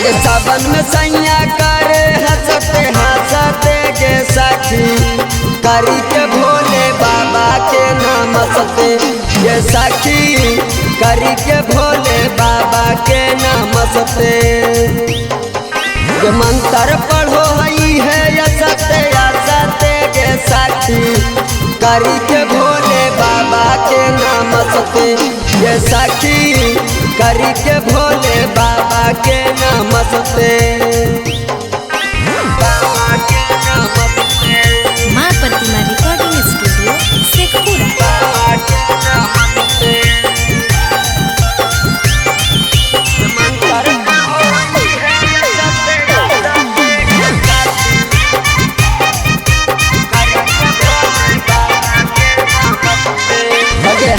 अरे सावन में सैया करे हंसते हंसते गे सखी करी के भोले बाबा के नमस्ते ये सखी करी के भोले बाबा के नमस्ते ये मंत्र पढ़ो हई है असते असते गे सखी करी के भोले बाबा के नमस्ते ये सखी करी के भोले बाबा के नमस्ते। माँ प्रतिमा रिकॉर्डिंग स्टूडियो शेखपुरा।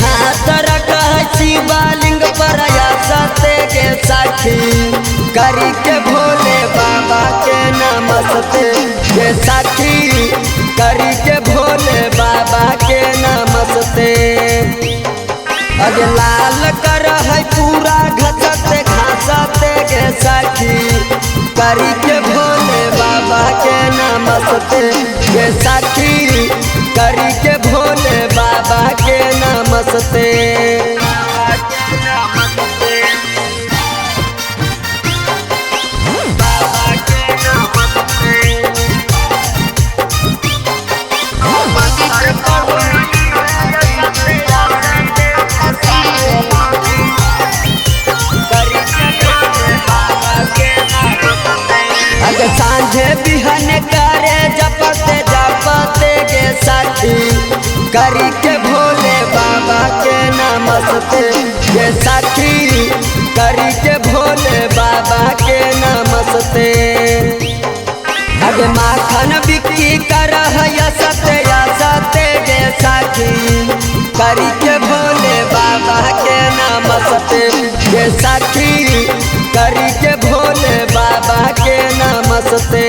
हाथ रखा शिवलिंग पर सते के साखी करी के भोले बाबा के नमस्ते ये साखी करी के भोले बाबा के नमस्ते। अगे लाल कर है पूरा घसते घासते के साखी करी के भोले बाबा के नमस्ते ये साखी करी के भोले बाबा के नमस्ते। सांझे बिहन करे जपते जपते गे साथी करी के भोले बाबा के नमस्ते गे साथी करी के भोले बाबा के नमस्ते। अगे माखन बिक्री कर सते सते गे साथी करी के भोले बाबा के नमस्ते गे साथी करी के भोले बाबा के नमस्ते।